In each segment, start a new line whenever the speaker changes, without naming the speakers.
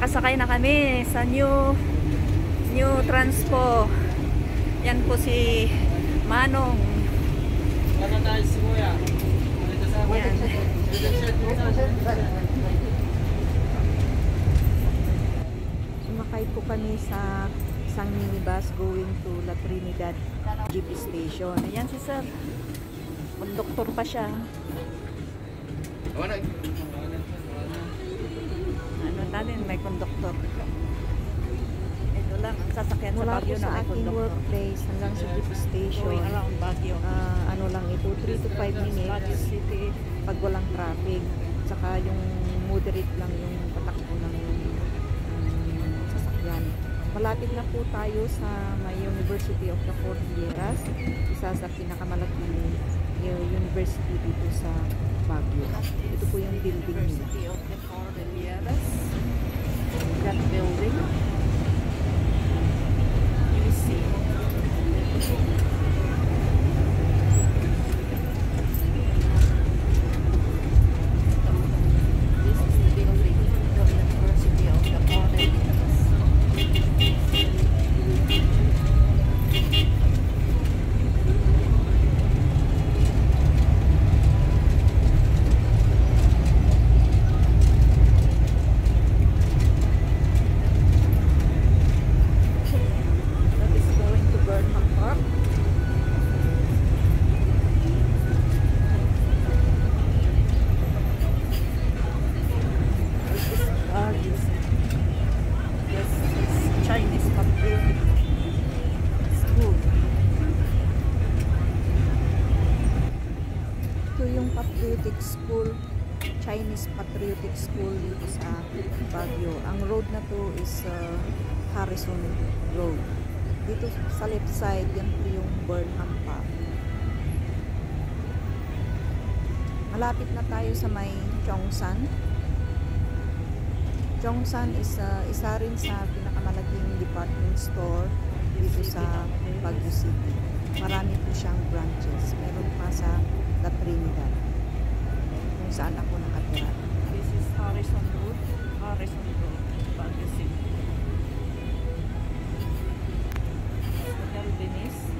nakasakay na kami sa New Transpo. Yan po si Manong. Yan. Sumakay po kami sa isang minibus going to La Trinidad jeep station. Ayan si sir. Konduktor pa siya. Ano natin, may konduktor. Ito lang ang sasakyan sa Baguio na may konduktor. Workplace hanggang sa jeep station. Going around Baguio. Ano lang ito, 3 to 5 minutes. City. Pag walang traffic. Tsaka yung moderate lang yung patakbo ng sasakyan. Malapit na po tayo sa may University of the Cordilleras, isa sa pinakamalaking university dito sa Baguio. Ito po yung building nila. University of the Cordilleras. That building. You see. This is the building of the University of the Cordilleras. Patriotic School, Chinese Patriotic School dito sa Baguio. Ang road na to is Harrison Road. Dito sa left side, yan po yung Burnham Park. Malapit na tayo sa may Chongsan. Chongsan is isa rin sa pinakamalaking department store dito sa Baguio City. Marami po siyang branches. Meron pa sa La Trinidad, kung saan ako nakatira. This is Harrison Road, Baguio City. Hotel Venice.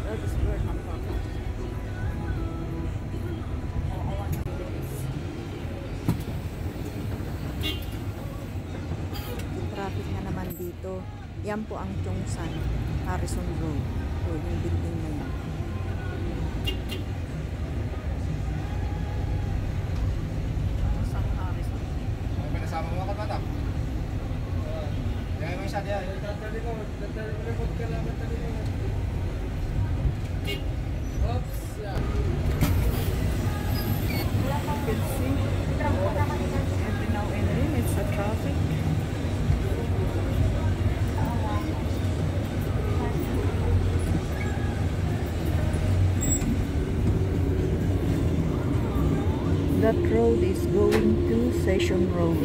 That is Burnham Park. Traffic na naman dito. Yan po ang Chongsan, Harrison Road. So, yung building na yan.
Sama mo ka bata? Diyan mo siya diyan. Oops. Every now and then it's a traffic. That road is going to Session Road.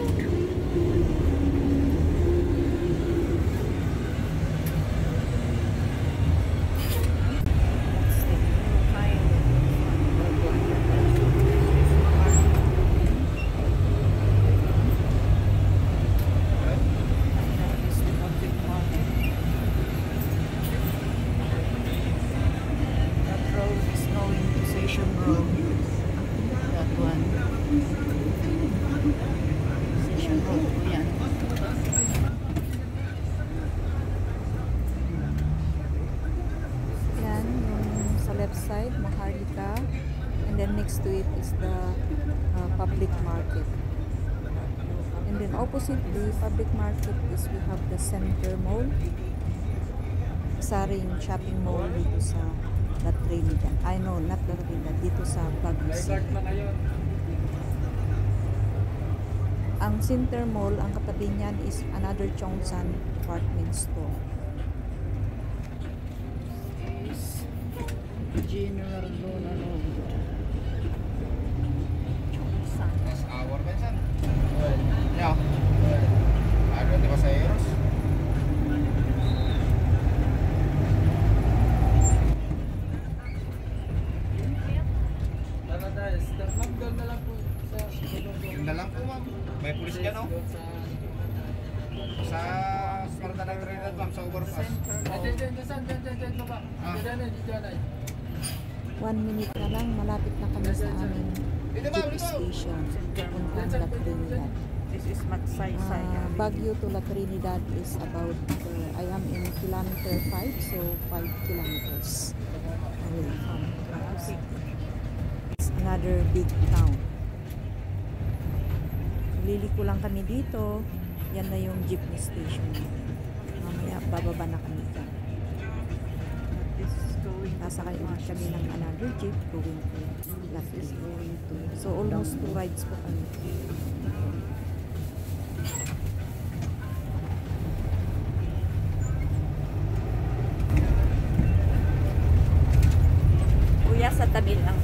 Side, Maharlika, and then next to it is the public market, and then opposite the public market is we have the Center Mall, saring shopping mall dito sa La Trinidad. I know, not La Trinidad, dito sa Baguio City. Ang Center Mall, ang katabi niyan is another Chongsan department store. General Luna Road. Chongsan. Mas hour ba yan? Yeah. Ano di ba sa Eros? Doon na lang po sa... Doon na lang po, ma'am. May pulis ka, no?
Sa Sparta ng Trinidad, ma'am, sa overpass. Ah.
1 minute na lang, malapit na kami sa aming jeep station. Puntang La Trinidad.
This is Magsaysay.
Baguio to La Trinidad is about, I am in kilometer 5, so 5 kilometers away from Baguio City. It's another big town. Liliko lang kami dito. Yan na yung jeepney station natin. Mamaya bababa na kami dyan. Sasakay ulit kami ng another jeep going to La Trinidad. So almost 2 rides po kami.
Kuya, sa tabi lang